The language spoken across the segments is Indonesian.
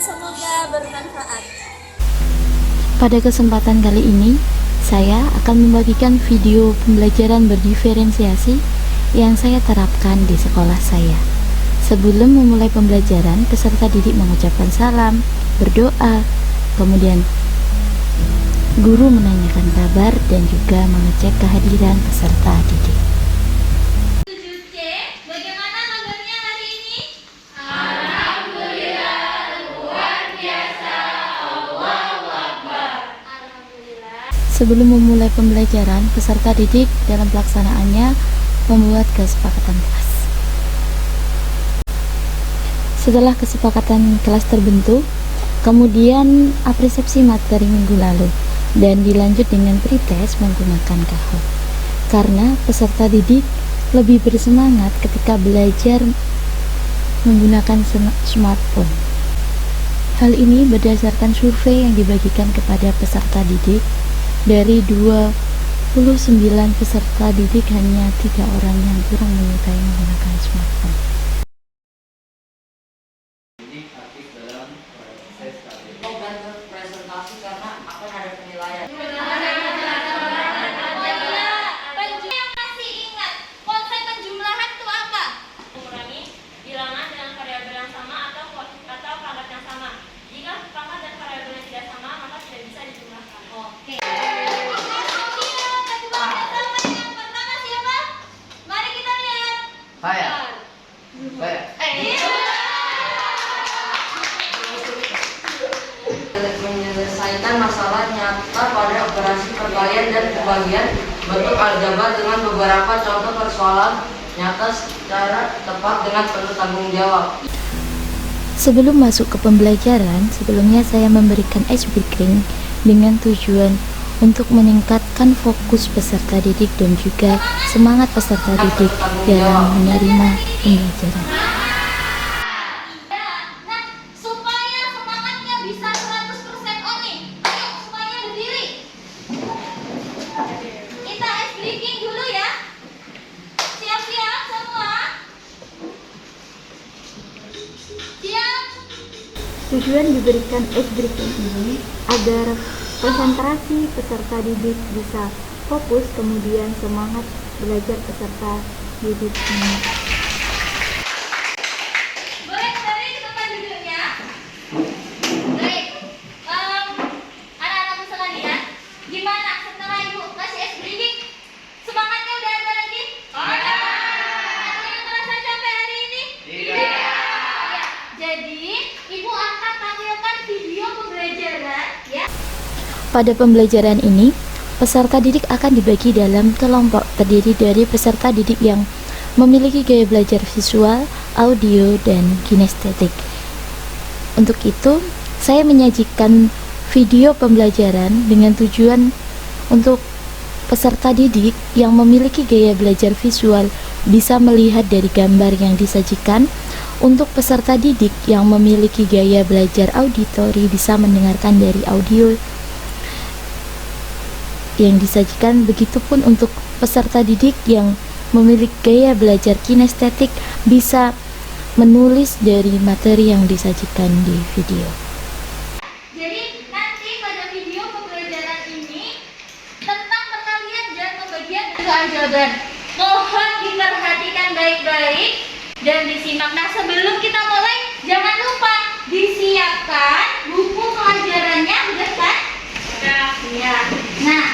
semoga bermanfaat. Pada kesempatan kali ini, saya akan membagikan video pembelajaran berdiferensiasi yang saya terapkan di sekolah saya. Sebelum memulai pembelajaran, peserta didik mengucapkan salam, berdoa, kemudian guru menanyakan kabar dan juga mengecek kehadiran peserta didik. 7C, bagaimana kabarnya hari ini? Alhamdulillah. Sebelum memulai pembelajaran, peserta didik dalam pelaksanaannya membuat kesepakatan kelas. Setelah kesepakatan kelas terbentuk, kemudian apresiasi materi minggu lalu dan dilanjut dengan pretest menggunakan Kahoot. Karena peserta didik lebih bersemangat ketika belajar menggunakan smartphone. Hal ini berdasarkan survei yang dibagikan kepada peserta didik. Dari 29 peserta didik, hanya 3 orang yang kurang menyukai menggunakan smartphone. Presentasi karena akan ada penilaian. Yang masih ingat konsep penjumlahan itu apa? Mengurangi bilangan dengan variabel yang sama atau pangkat yang sama. Jika pangkat dan variabel yang tidak sama, maka tidak bisa dijumlahkan. Oke. Yang pertama siapa? Mari kita lihat. Saya. Menyelesaikan masalah nyata pada operasi perkalian dan pembagian bentuk aljabar dengan beberapa contoh persoalan nyata secara tepat dengan penuh tanggung jawab. Sebelum masuk ke pembelajaran, sebelumnya saya memberikan ice breaking dengan tujuan untuk meningkatkan fokus peserta didik dan juga semangat peserta didik dalam menerima pembelajaran. Nah, supaya semangatnya bisa 100% on nih. Ayo semuanya berdiri. Kita ice breaking dulu ya. Siap-siap semua. Siap. Tujuan diberikan ice breaking ini agar konsentrasi peserta didik bisa fokus, kemudian semangat belajar peserta didik ini. Boleh kembali ke tempat duduknya. Baik. Anak-anakku sekalian, gimana setelah Ibu kasih ice breaking? Semangatnya udah ada lagi? Ada. Ada yang merasa capek hari ini? Tidak. Ya. Jadi, Ibu akan tampilkan video pembelajaran ya. Pada pembelajaran ini, peserta didik akan dibagi dalam kelompok terdiri dari peserta didik yang memiliki gaya belajar visual, audio, dan kinestetik. Untuk itu, saya menyajikan video pembelajaran dengan tujuan untuk peserta didik yang memiliki gaya belajar visual bisa melihat dari gambar yang disajikan. Untuk peserta didik yang memiliki gaya belajar auditori bisa mendengarkan dari audio yang disajikan. Begitupun untuk peserta didik yang memiliki gaya belajar kinestetik bisa menulis dari materi yang disajikan di video. Jadi nanti pada video pembelajaran ini tentang perkalian dan pembagian aljabar. Mohon diperhatikan baik-baik dan disimak. Nah, sebelum kita mulai, jangan lupa disiapkan buku pelajarannya, udah kan? Udah. Iya. Nah,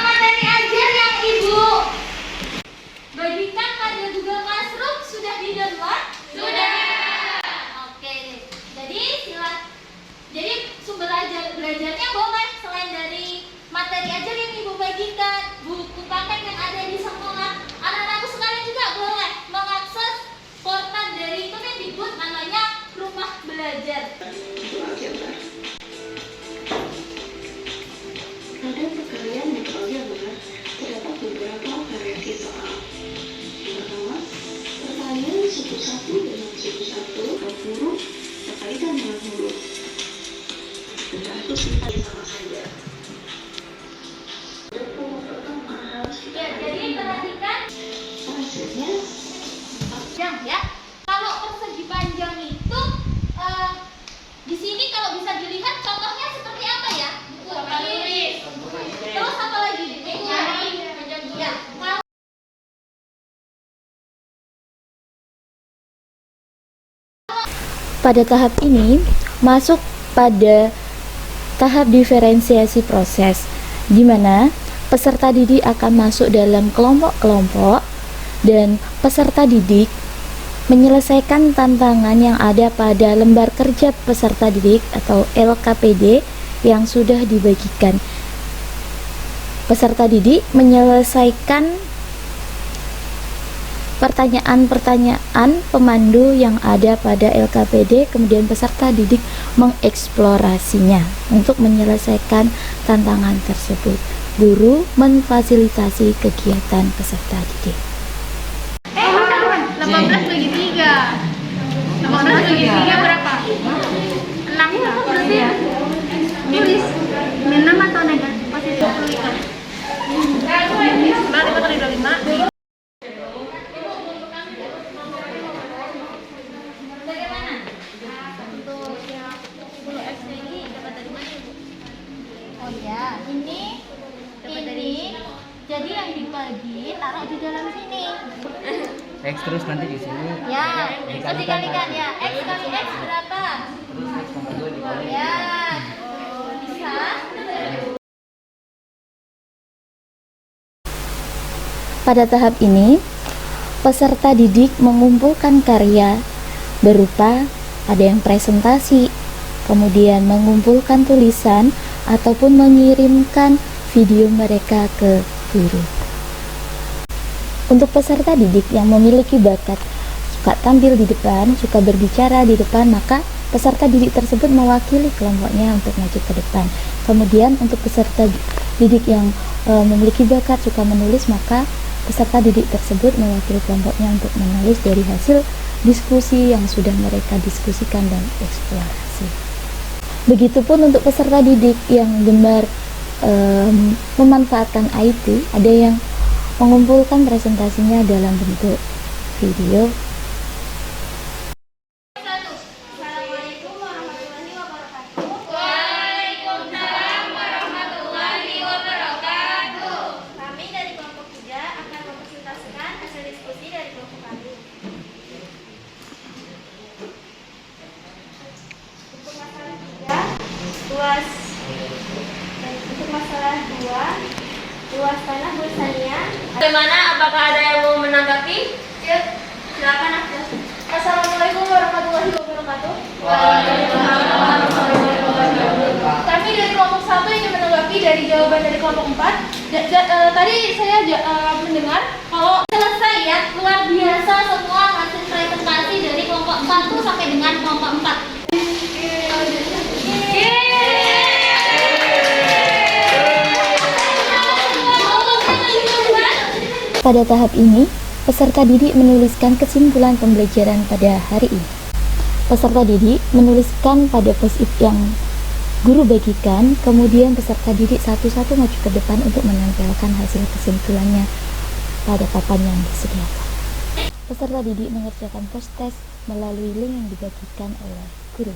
materi ajar yang Ibu bagikan pada Google Classroom sudah di-download? Sudah. Oke. Jadi sumber belajarnya boleh selain dari materi ajar yang Ibu bagikan, buku paket yang ada di sekolah. Anak-anakku sekalian juga boleh mengakses portal dari Kemendikbud namanya Rumah Belajar. Pada perkalian dan aljabar terdapat beberapa variasi soal. Yang pertama, perkalian suku 1 dengan suku 1 atau huruf berkaitan dengan huruf. Benda itu simpan sama saja. Dan kelompok pertama harus kita Jadi perhatikan hasilnya panjang ya. Kalau persegi panjang itu di sini Pada tahap ini masuk pada tahap diferensiasi proses, di mana peserta didik akan masuk dalam kelompok-kelompok dan peserta didik menyelesaikan tantangan yang ada pada lembar kerja peserta didik atau LKPD yang sudah dibagikan. Peserta didik menyelesaikan pertanyaan-pertanyaan pemandu yang ada pada LKPD, kemudian peserta didik mengeksplorasinya untuk menyelesaikan tantangan tersebut. Guru memfasilitasi kegiatan peserta didik. 18 bagi 3. 18 bagi 3 berapa? 6 ya? Berarti tulis minum atau negatif positif peluikan. Berarti kali 25. Oh ya, ini jadi yang dibagi taruh di dalam sini. X terus nanti di sini. Ya, dikalikan ya. X kali X berapa? Terus X pangkat 2 dikali. Ya, bisa. Pada tahap ini, peserta didik mengumpulkan karya berupa ada yang presentasi, kemudian mengumpulkan tulisan ataupun mengirimkan video mereka ke guru. Untuk peserta didik yang memiliki bakat suka tampil di depan, suka berbicara di depan, maka peserta didik tersebut mewakili kelompoknya untuk maju ke depan. Kemudian untuk peserta didik yang memiliki bakat suka menulis, maka peserta didik tersebut mewakili kelompoknya untuk menulis dari hasil diskusi yang sudah mereka diskusikan dan eksplorasi. Begitupun untuk peserta didik yang gemar memanfaatkan IT, ada yang mengumpulkan presentasinya dalam bentuk video. Assalamualaikum warahmatullahi wabarakatuh. Waalaikumsalam warahmatullahi wabarakatuh. Kami dari kelompok 3 akan mempresentasikan hasil diskusi dari kelompok kami. Untuk masalah 3, luas tanah Bursania. Bagaimana? Apakah ada yang mau menanggapi? Ya, silakan Akil. Assalamualaikum warahmatullahi wabarakatuh. Kami dari kelompok 1 ingin menanggapi dari jawaban dari kelompok 4. Tadi saya mendengar kalau selesai ya, luar biasa semua hasil presentasi dari kelompok 1 sampai dengan kelompok 4. Pada tahap ini, peserta didik menuliskan kesimpulan pembelajaran pada hari ini. Peserta didik menuliskan pada post-it yang guru bagikan, kemudian peserta didik satu-satu maju ke depan untuk menempelkan hasil kesimpulannya pada papan yang disediakan. Peserta didik mengerjakan post-test melalui link yang dibagikan oleh guru.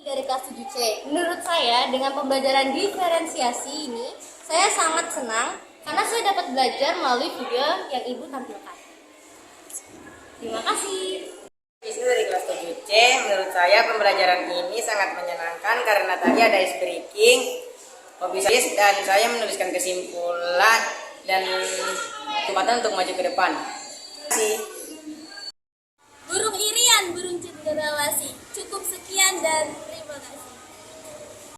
Dari kelas 7C. Menurut saya dengan pembelajaran diferensiasi ini saya sangat senang karena saya dapat belajar melalui video yang ibu tampilkan. Terima kasih. Di sini dari kelas 7C, menurut saya pembelajaran ini sangat menyenangkan karena tadi ada ice breaking, hobi dan saya menuliskan kesimpulan dan kesempatan untuk maju ke depan. Terima kasih. Burung irian, burung cendrawasih. Cukup sekian dan terima kasih.